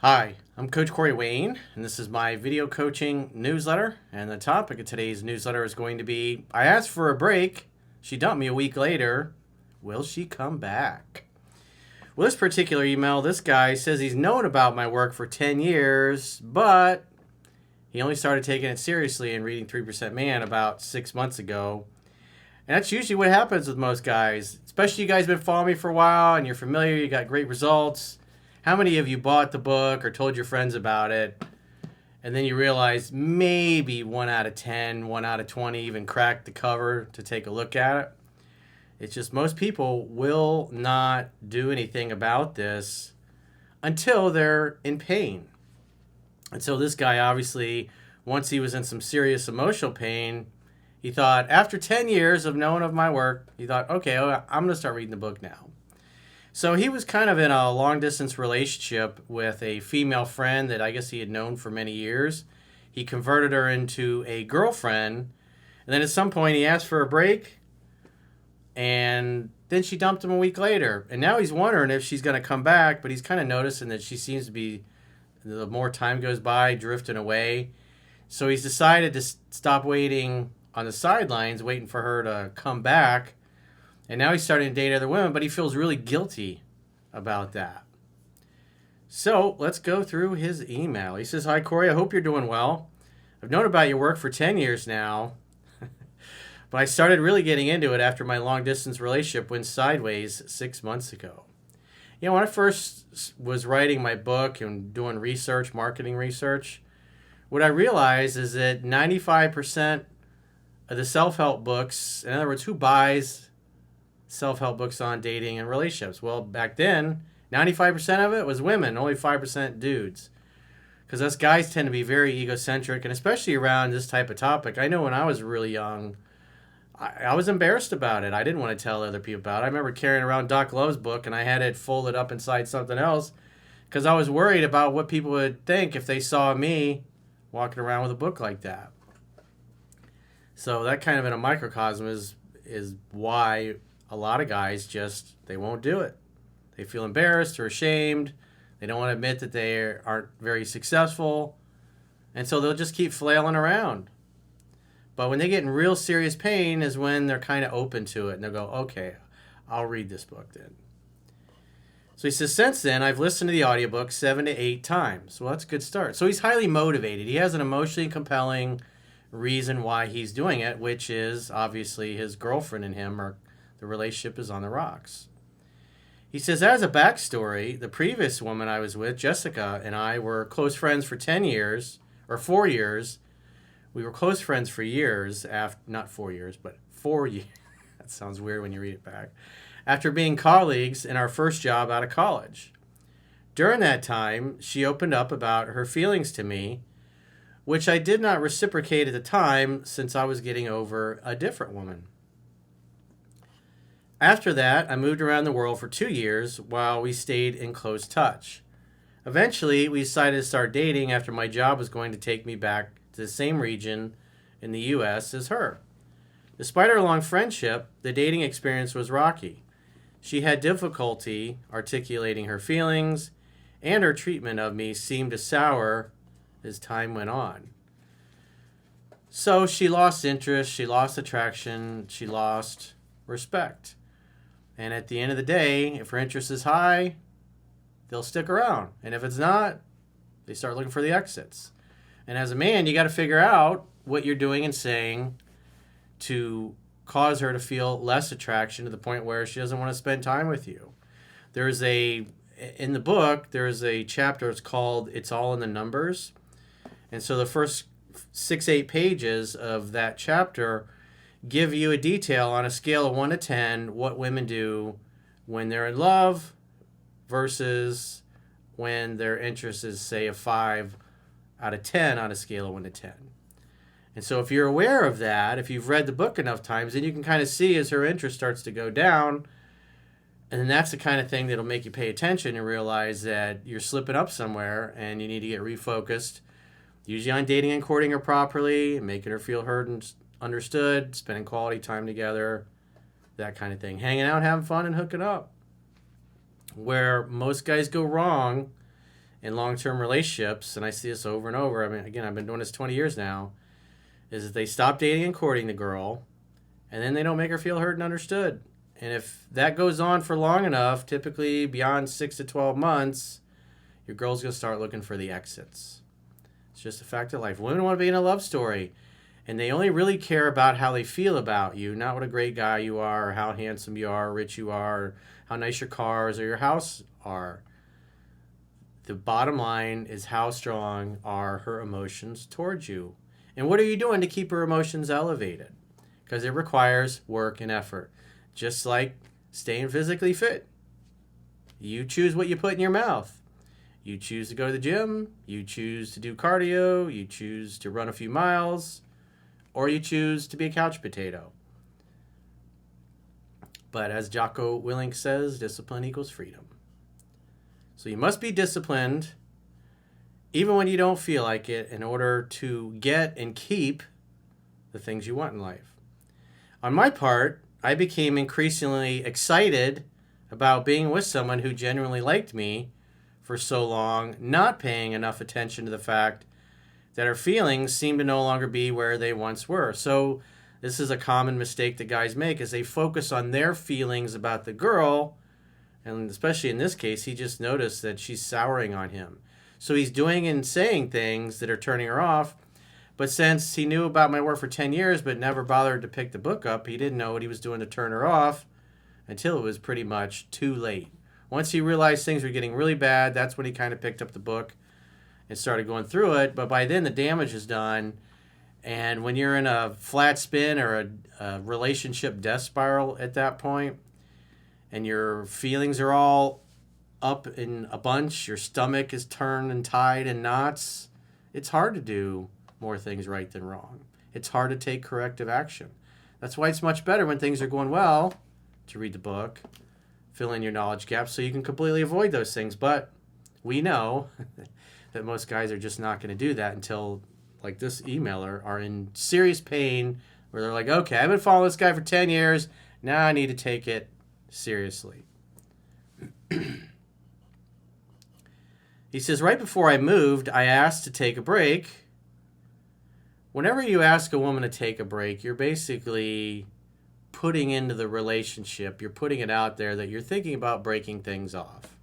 Hi, I'm Coach Corey Wayne, and this is my video coaching newsletter. And the topic of today's newsletter is going to be I asked for a break. She dumped me a week later. Will she come back? Well, this particular email, this guy says he's known about my work for 10 years, but he only started taking it seriously and reading 3% Man about 6 months ago. And that's usually what happens with most guys, especially you guys have been following me for a while and you're familiar, you got great results. How many of you bought the book or told your friends about it, and then you realize maybe 1 out of 10, 1 out of 20 even cracked the cover to take a look at it? It's just most people will not do anything about this until they're in pain. And so this guy obviously, once he was in some serious emotional pain, he thought, after 10 years of knowing of my work, he thought, okay, I'm going to start reading the book now. So he was kind of in a long-distance relationship with a female friend that I guess he had known for many years. He converted her into a girlfriend, and then at some point he asked for a break, and then she dumped him a week later. And now he's wondering if she's going to come back, but he's kind of noticing that she seems to be, the more time goes by, drifting away. So he's decided to stop waiting on the sidelines, waiting for her to come back. And now he's starting to date other women, but he feels really guilty about that. So let's go through his email. He says, "Hi, Corey. I hope you're doing well. I've known about your work for 10 years now, but I started really getting into it after my long-distance relationship went sideways 6 months ago. You know, when I first was writing my book and doing research, marketing research, what I realized is that 95% of the self-help books, in other words, who buys self-help books on dating and relationships? Well, back then, 95% of it was women, only 5% dudes. Because us guys tend to be very egocentric, and especially around this type of topic. I know when I was really young, I was embarrassed about it. I didn't want to tell other people about it. I remember carrying around Doc Love's book, and I had it folded up inside something else because I was worried about what people would think if they saw me walking around with a book like that. So that kind of in a microcosm is why a lot of guys just, they won't do it. They feel embarrassed or ashamed. They don't want to admit that they aren't very successful. And so they'll just keep flailing around. But when they get in real serious pain is when they're kind of open to it. And they'll go, okay, I'll read this book then. So he says, since then, I've listened to the audiobook 7 to 8 times. Well, that's a good start. So he's highly motivated. He has an emotionally compelling reason why he's doing it, which is obviously his girlfriend and him are, the relationship is on the rocks. He says, as a backstory, the previous woman I was with, Jessica, and I were close friends for 10 years, or 4 years. We were close friends for years, after, not 4 years, but 4 years. That sounds weird when you read it back. After being colleagues in our first job out of college. During that time, she opened up about her feelings to me, which I did not reciprocate at the time since I was getting over a different woman. After that, I moved around the world for 2 years while we stayed in close touch. Eventually, we decided to start dating after my job was going to take me back to the same region in the U.S. as her. Despite our long friendship, the dating experience was rocky. She had difficulty articulating her feelings, and her treatment of me seemed to sour as time went on. So she lost interest, she lost attraction, she lost respect. And at the end of the day, if her interest is high, they'll stick around. And if it's not, they start looking for the exits. And as a man, you got to figure out what you're doing and saying to cause her to feel less attraction to the point where she doesn't want to spend time with you. In the book, there's a chapter, it's called It's All in the Numbers. And so the first 6-8 pages of that chapter give you a detail on a scale of 1 to 10 what women do when they're in love versus when their interest is, say, a 5 out of 10 on a scale of 1 to 10. And so if you're aware of that, if you've read the book enough times, then you can kind of see as her interest starts to go down. And then that's the kind of thing that'll make you pay attention and realize that you're slipping up somewhere and you need to get refocused, usually on dating and courting her properly, and making her feel heard and understood, spending quality time together, that kind of thing. Hanging out, having fun, and hooking up. Where most guys go wrong in long-term relationships, and I see this over and over. I mean, again, I've been doing this 20 years now, is that they stop dating and courting the girl, and then they don't make her feel heard and understood. And if that goes on for long enough, typically beyond 6 to 12 months, your girl's going to start looking for the exits. It's just a fact of life. Women want to be in a love story, and they only really care about how they feel about you, not what a great guy you are, or how handsome you are, or rich you are, or how nice your cars or your house are. The bottom line is how strong are her emotions towards you. And what are you doing to keep her emotions elevated? Because it requires work and effort. Just like staying physically fit. You choose what you put in your mouth. You choose to go to the gym. You choose to do cardio. You choose to run a few miles. Or you choose to be a couch potato. But as Jocko Willink says, discipline equals freedom. So you must be disciplined, even when you don't feel like it, in order to get and keep the things you want in life. On my part, I became increasingly excited about being with someone who genuinely liked me for so long, not paying enough attention to the fact that her feelings seem to no longer be where they once were. So this is a common mistake that guys make, is they focus on their feelings about the girl, and especially in this case, he just noticed that she's souring on him. So he's doing and saying things that are turning her off. But since he knew about my work for 10 years but never bothered to pick the book up, he didn't know what he was doing to turn her off until it was pretty much too late. Once he realized things were getting really bad, that's when he kind of picked up the book and started going through it. But by then, the damage is done. And when you're in a flat spin or a relationship death spiral at that point, and your feelings are all up in a bunch, your stomach is turned and tied in knots, it's hard to do more things right than wrong. It's hard to take corrective action. That's why it's much better when things are going well to read the book, fill in your knowledge gaps so you can completely avoid those things. But we know that most guys are just not going to do that until, like this emailer, are in serious pain where they're like, okay, I've been following this guy for 10 years. Now I need to take it seriously. He says, right before I moved, I asked to take a break. Whenever you ask a woman to take a break, you're basically putting into the relationship, you're putting it out there that you're thinking about breaking things off.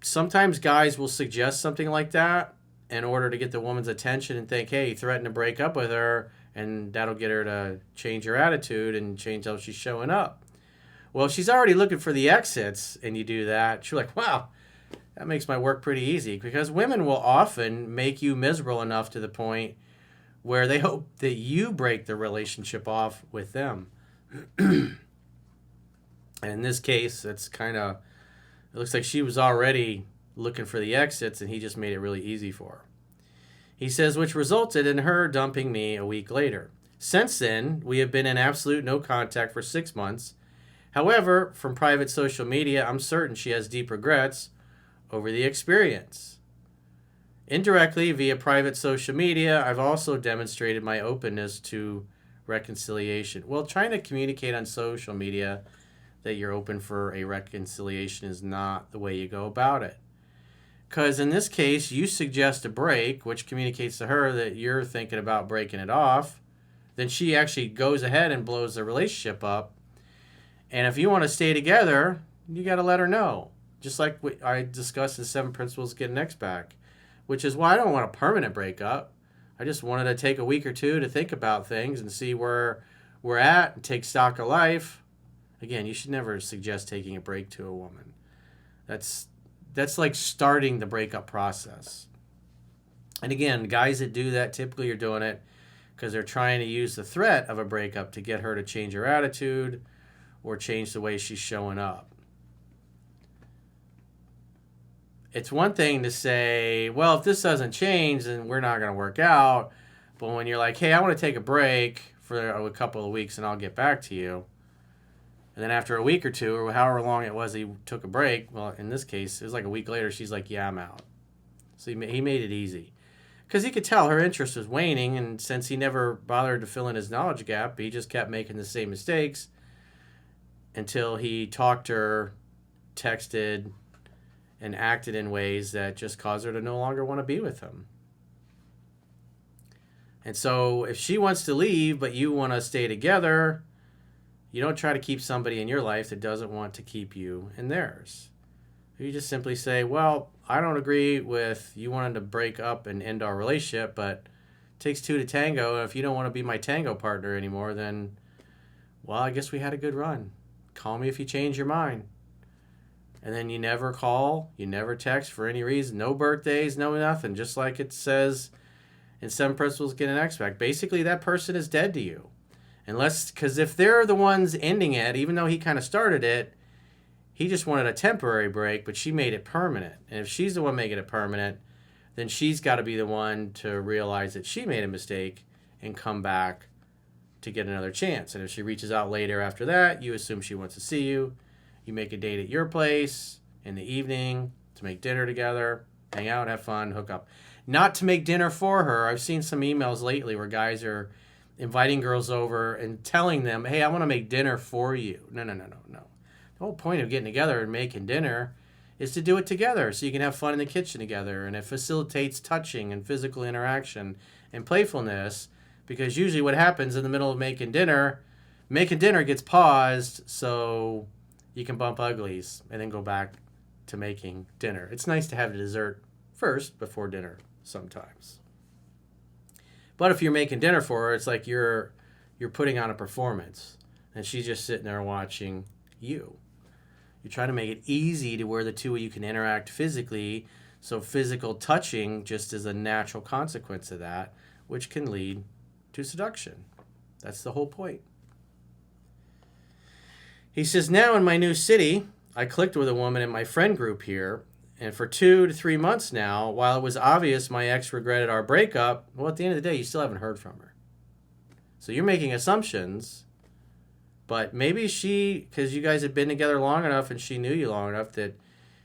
Sometimes guys will suggest something like that in order to get the woman's attention and think, hey, threaten to break up with her, and that'll get her to change her attitude and change how she's showing up. Well, if she's already looking for the exits and you do that, she's like, wow, that makes my work pretty easy. Because women will often make you miserable enough to the point where they hope that you break the relationship off with them. And in this case, it's kind of, it looks like she was already looking for the exits and he just made it really easy for her. He says, which resulted in her dumping me a week later. Since then, we have been in absolute no contact for 6 months. However, from private social media, I'm certain she has deep regrets over the experience. Indirectly, via private social media, I've also demonstrated my openness to reconciliation. Well, trying to communicate on social media that you're open for a reconciliation is not the way you go about it. Because in this case, you suggest a break, which communicates to her that you're thinking about breaking it off. Then she actually goes ahead and blows the relationship up. And if you want to stay together, you got to let her know. Just like I discussed in 7 Principles to Get an Ex Back, which is why I don't want a permanent breakup. I just wanted to take a week or two to think about things and see where we're at and take stock of life. Again, you should never suggest taking a break to a woman. That's like starting the breakup process. And again, guys that do that typically are doing it because they're trying to use the threat of a breakup to get her to change her attitude or change the way she's showing up. It's one thing to say, well, if this doesn't change, then we're not going to work out. But when you're like, hey, I want to take a break for a couple of weeks and I'll get back to you. And then after a week or two, or however long it was he took a break, well, in this case, it was like a week later, she's like, yeah, I'm out. So he made it easy. Because he could tell her interest was waning, and since he never bothered to fill in his knowledge gap, he just kept making the same mistakes until he talked to her, texted, and acted in ways that just cause her to no longer want to be with him. And so if she wants to leave, but you want to stay together, you don't try to keep somebody in your life that doesn't want to keep you in theirs. You just simply say, well, I don't agree with you wanting to break up and end our relationship, but it takes two to tango. If you don't want to be my tango partner anymore, then, well, I guess we had a good run. Call me if you change your mind. And then you never call, you never text for any reason, no birthdays, no nothing, just like it says in 7 Principles Get an Expect. Basically, that person is dead to you. Because if they're the ones ending it, even though he kind of started it, he just wanted a temporary break, but she made it permanent. And if she's the one making it permanent, then she's got to be the one to realize that she made a mistake and come back to get another chance. And if she reaches out later after that, you assume she wants to see you. You make a date at your place in the evening to make dinner together, hang out, have fun, hook up. Not to make dinner for her. I've seen some emails lately where guys are inviting girls over and telling them, hey, I want to make dinner for you. No. The whole point of getting together and making dinner is to do it together so you can have fun in the kitchen together, and it facilitates touching and physical interaction and playfulness, because usually what happens in the middle of making dinner gets paused so you can bump uglies and then go back to making dinner. It's nice to have the dessert first before dinner sometimes. But if you're making dinner for her, it's like you're putting on a performance and she's just sitting there watching you. You're trying to make it easy to where the two of you can interact physically, so physical touching just is a natural consequence of that, which can lead to seduction. That's the whole point. He says, now in my new city, I clicked with a woman in my friend group here, and for 2 to 3 months now, while it was obvious my ex regretted our breakup, well, at the end of the day, you still haven't heard from her. So you're making assumptions, but maybe she, because you guys had been together long enough and she knew you long enough that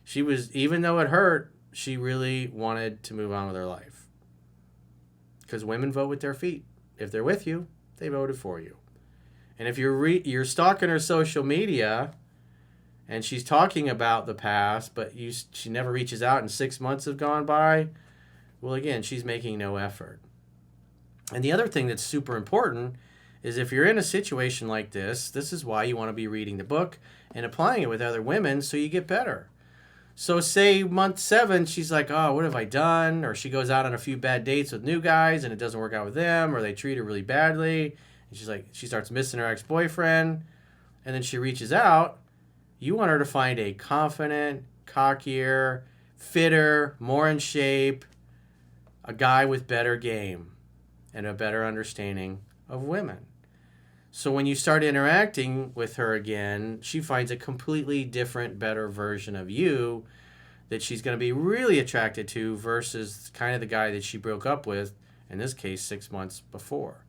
she was, even though it hurt, she really wanted to move on with her life. Because women vote with their feet. If they're with you, they voted for you. And if you're stalking her social media and she's talking about the past, but she never reaches out and 6 months have gone by, well, again, she's making no effort. And the other thing that's super important is if you're in a situation like this is why you want to be reading the book and applying it with other women so you get better. So say month 7, she's like, oh, what have I done? Or she goes out on a few bad dates with new guys and it doesn't work out with them, or they treat her really badly. And she starts missing her ex-boyfriend. And then she reaches out. You want her to find a confident, cockier, fitter, more in shape, a guy with better game and a better understanding of women. So when you start interacting with her again, she finds a completely different, better version of you that she's going to be really attracted to versus kind of the guy that she broke up with, in this case, 6 months before.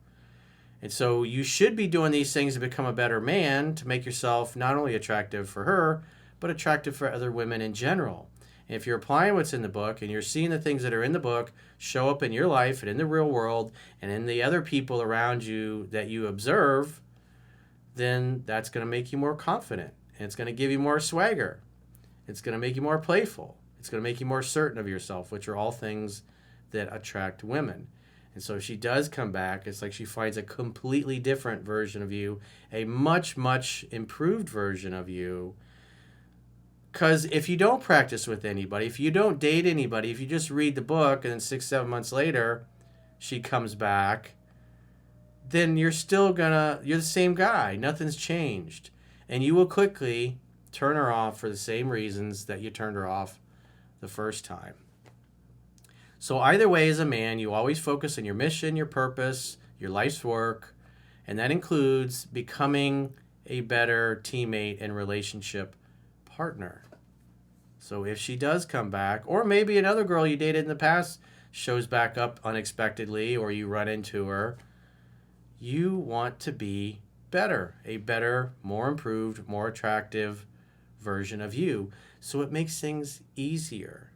And so you should be doing these things to become a better man, to make yourself not only attractive for her, but attractive for other women in general. And if you're applying what's in the book and you're seeing the things that are in the book show up in your life and in the real world and in the other people around you that you observe, then that's going to make you more confident. And it's going to give you more swagger. It's going to make you more playful. It's going to make you more certain of yourself, which are all things that attract women. And so if she does come back, it's like she finds a completely different version of you, a much, much improved version of you. Because if you don't practice with anybody, if you don't date anybody, if you just read the book and then 6, 7 months later she comes back, then you're the same guy. Nothing's changed. And you will quickly turn her off for the same reasons that you turned her off the first time. So either way, as a man, you always focus on your mission, your purpose, your life's work, and that includes becoming a better teammate and relationship partner. So if she does come back, or maybe another girl you dated in the past shows back up unexpectedly, or you run into her, you want to be better, a better, more improved, more attractive version of you. So it makes things easier.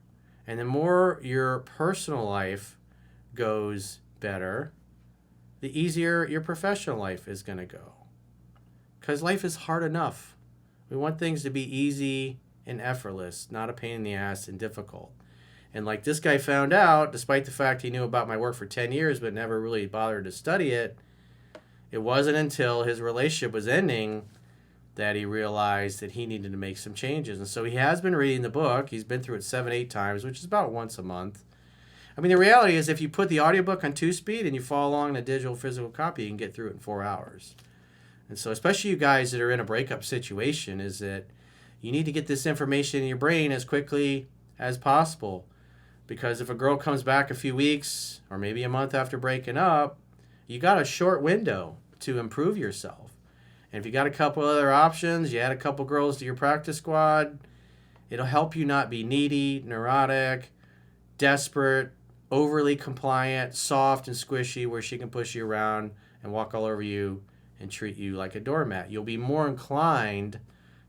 And the more your personal life goes better, the easier your professional life is going to go. Because life is hard enough. We want things to be easy and effortless, not a pain in the ass and difficult. And like this guy found out, despite the fact he knew about my work for 10 years but never really bothered to study it, it wasn't until his relationship was ending that he realized that he needed to make some changes. And so he has been reading the book. He's been through it 7-8 times, which is about once a month. I mean, the reality is if you put the audiobook on 2-speed and you follow along in a digital physical copy, you can get through it in 4 hours. And so especially you guys that are in a breakup situation, is that you need to get this information in your brain as quickly as possible. Because if a girl comes back a few weeks or maybe a month after breaking up, you got a short window to improve yourself. And if you got a couple other options, you add a couple girls to your practice squad, it'll help you not be needy, neurotic, desperate, overly compliant, soft and squishy, where she can push you around and walk all over you and treat you like a doormat. You'll be more inclined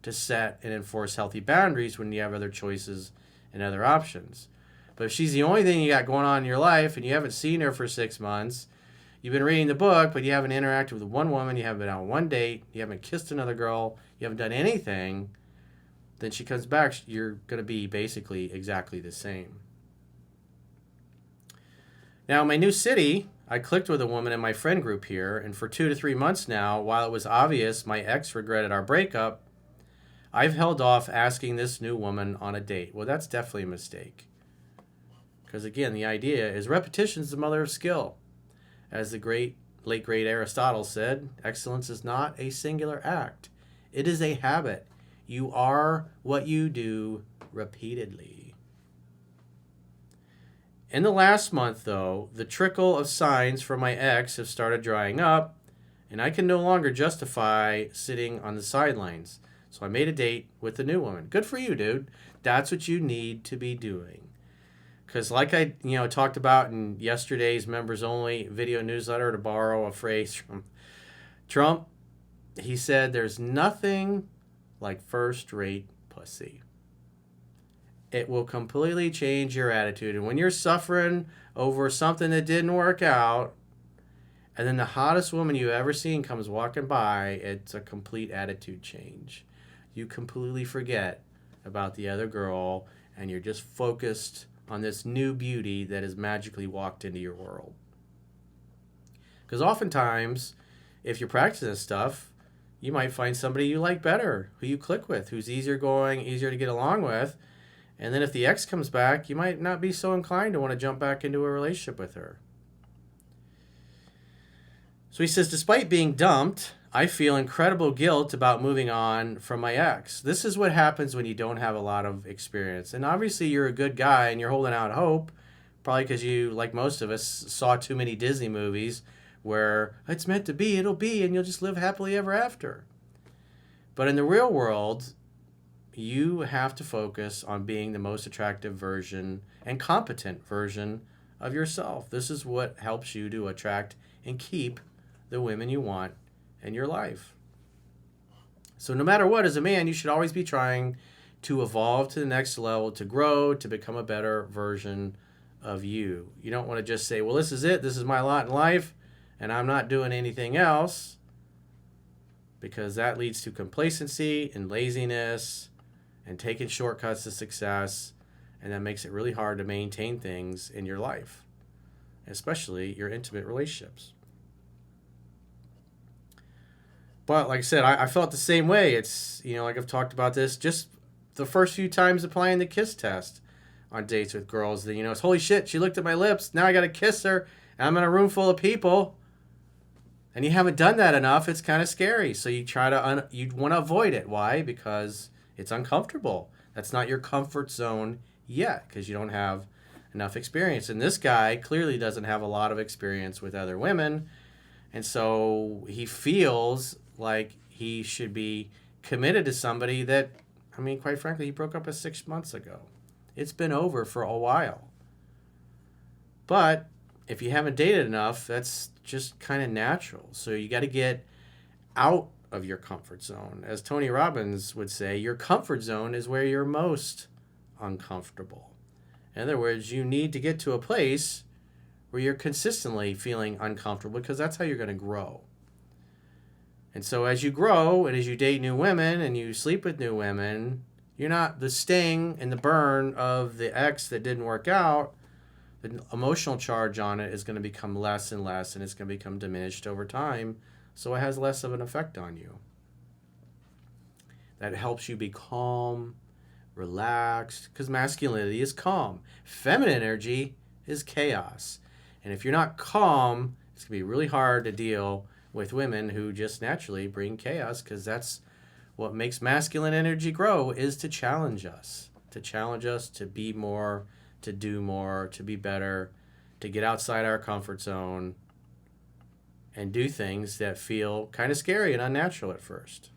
to set and enforce healthy boundaries when you have other choices and other options. But if she's the only thing you got going on in your life and you haven't seen her for 6 months, you've been reading the book, but you haven't interacted with one woman, you haven't been on one date, you haven't kissed another girl, you haven't done anything, then she comes back, you're going to be basically exactly the same. Now, in my new city, I clicked with a woman in my friend group here, and for 2 to 3 months now, while it was obvious my ex regretted our breakup, I've held off asking this new woman on a date. Well, that's definitely a mistake. Because again, the idea is repetition is the mother of skill. As the late great Aristotle said, excellence is not a singular act. It is a habit. You are what you do repeatedly. In the last month, though, the trickle of signs from my ex have started drying up, and I can no longer justify sitting on the sidelines. So I made a date with the new woman. Good for you, dude. That's what you need to be doing. Because like I talked about in yesterday's members-only video newsletter, to borrow a phrase from Trump, he said there's nothing like first-rate pussy. It will completely change your attitude. And when you're suffering over something that didn't work out, and then the hottest woman you've ever seen comes walking by, it's a complete attitude change. You completely forget about the other girl, and you're just focused on this new beauty that has magically walked into your world. Because oftentimes, if you're practicing this stuff, you might find somebody you like better, who you click with, who's easier going, easier to get along with. And then if the ex comes back, you might not be so inclined to want to jump back into a relationship with her. So he says, despite being dumped, I feel incredible guilt about moving on from my ex. This is what happens when you don't have a lot of experience. And obviously you're a good guy and you're holding out hope, probably because you, like most of us, saw too many Disney movies where it's meant to be, it'll be, and you'll just live happily ever after. But in the real world, you have to focus on being the most attractive version and competent version of yourself. This is what helps you to attract and keep the women you want in your life. So no matter what, as a man, you should always be trying to evolve to the next level, to grow, to become a better version of you. You don't want to just say, well, this is it, this is my lot in life, and I'm not doing anything else, because that leads to complacency and laziness and taking shortcuts to success, and that makes it really hard to maintain things in your life, especially your intimate relationships. But like I said, I felt the same way. It's, like I've talked about this, just the first few times applying the kiss test on dates with girls, that, it's holy shit, she looked at my lips, now I got to kiss her, and I'm in a room full of people, and you haven't done that enough, it's kind of scary. So you try to, you want to avoid it. Why? Because it's uncomfortable. That's not your comfort zone yet, because you don't have enough experience. And this guy clearly doesn't have a lot of experience with other women, and so he feels like he should be committed to somebody that, quite frankly, he broke up with 6 months ago. It's been over for a while. But if you haven't dated enough, that's just kind of natural. So you got to get out of your comfort zone. As Tony Robbins would say, your comfort zone is where you're most uncomfortable. In other words, you need to get to a place where you're consistently feeling uncomfortable, because that's how you're going to grow. And so as you grow and as you date new women and you sleep with new women, You're not the sting and the burn of the ex that didn't work out. The emotional charge on it is going to become less and less, and it's going to become diminished over time, so it has less of an effect on you. That helps you be calm, relaxed, because masculinity is calm. Feminine energy is chaos. And if you're not calm, it's going to be really hard to deal with women who just naturally bring chaos, because that's what makes masculine energy grow, is to challenge us. To challenge us to be more, to do more, to be better, to get outside our comfort zone and do things that feel kind of scary and unnatural at first.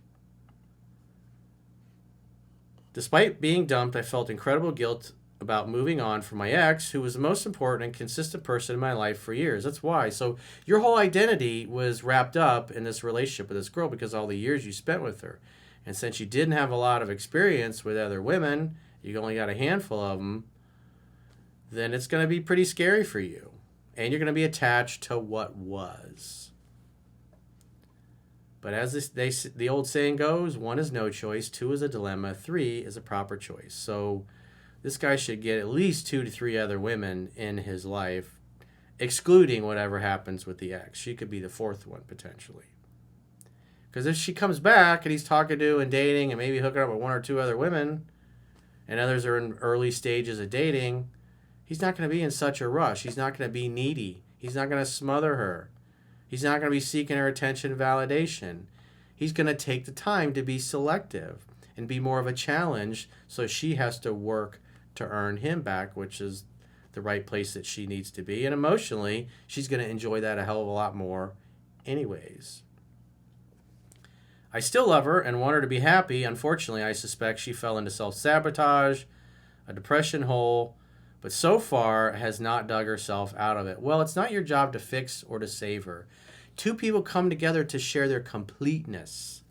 Despite being dumped, I felt incredible guilt about moving on from my ex, who was the most important and consistent person in my life for years. That's why. So your whole identity was wrapped up in this relationship with this girl because all the years you spent with her. And since you didn't have a lot of experience with other women, you only got a handful of them, then it's going to be pretty scary for you. And you're going to be attached to what was. But as the old saying goes, 1 is no choice, 2 is a dilemma, 3 is a proper choice. So this guy should get at least 2 to 3 other women in his life, excluding whatever happens with the ex. She could be the 4th one, potentially. Because if she comes back and he's talking to and dating and maybe hooking up with 1 or 2 other women, and others are in early stages of dating, he's not going to be in such a rush. He's not going to be needy. He's not going to smother her. He's not going to be seeking her attention and validation. He's going to take the time to be selective and be more of a challenge, so she has to work to earn him back, which is the right place that she needs to be. And emotionally, she's going to enjoy that a hell of a lot more anyways. I still love her and want her to be happy. Unfortunately, I suspect she fell into self-sabotage, a depression hole, but so far has not dug herself out of it. Well, it's not your job to fix or to save her. 2 people come together to share their completeness,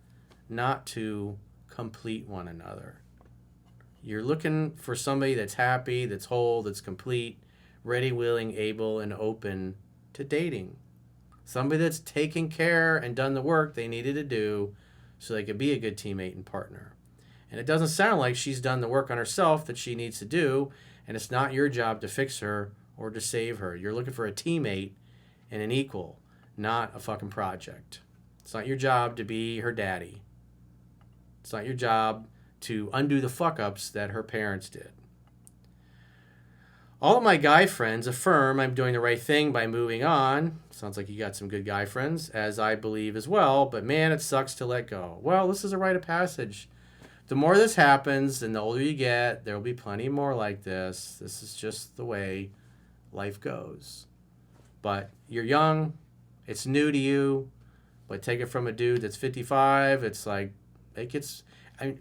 not to complete one another. You're looking for somebody that's happy, that's whole, that's complete, ready, willing, able, and open to dating. Somebody that's taken care and done the work they needed to do so they could be a good teammate and partner. And it doesn't sound like she's done the work on herself that she needs to do, and it's not your job to fix her or to save her. You're looking for a teammate and an equal, not a fucking project. It's not your job to be her daddy. It's not your job to undo the fuck-ups that her parents did. All of my guy friends affirm I'm doing the right thing by moving on. Sounds like you got some good guy friends, as I believe as well, but man, it sucks to let go. Well, this is a rite of passage. The more this happens and the older you get, there will be plenty more like this. This is just the way life goes. But you're young, it's new to you, but take it from a dude that's 55, it's like,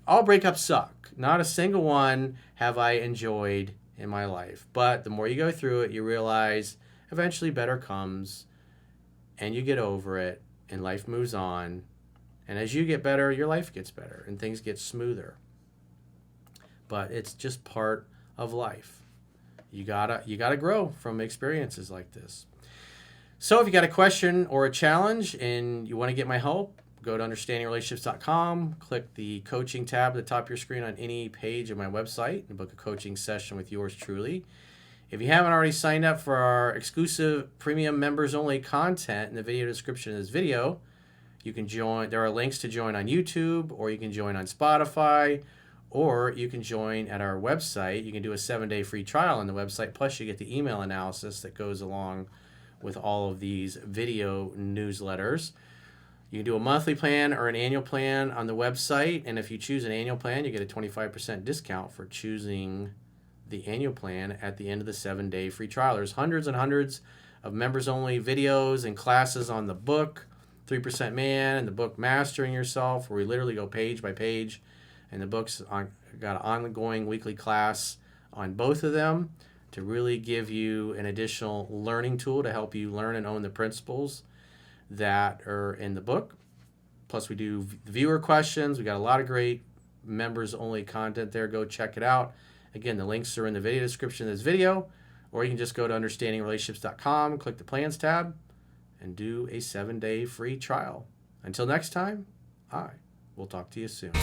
all breakups suck. Not a single one have I enjoyed in my life. But the more you go through it, you realize eventually better comes, and you get over it, and life moves on. And as you get better, your life gets better, and things get smoother. But it's just part of life. You gotta grow from experiences like this. So if you got a question or a challenge and you want to get my help, go to understandingrelationships.com, click the coaching tab at the top of your screen on any page of my website, and book a coaching session with yours truly. If you haven't already signed up for our exclusive premium members only content in the video description of this video, you can join. There are links to join on YouTube, or you can join on Spotify, or you can join at our website. You can do a 7-day free trial on the website, plus you get the email analysis that goes along with all of these video newsletters. You can do a monthly plan or an annual plan on the website, and if you choose an annual plan, you get a 25% discount for choosing the annual plan at the end of the 7-day free trial. There's hundreds and hundreds of members-only videos and classes on the book, 3% Man, and the book Mastering Yourself, where we literally go page by page, and the book's got an ongoing weekly class on both of them to really give you an additional learning tool to help you learn and own the principles that are in the book. Plus we do viewer questions. We got a lot of great members only content there. Go check it out. Again, the links are in the video description of this video, or you can just go to understandingrelationships.com, click the plans tab, and do a 7-day free trial. Until next time, I will talk to you soon.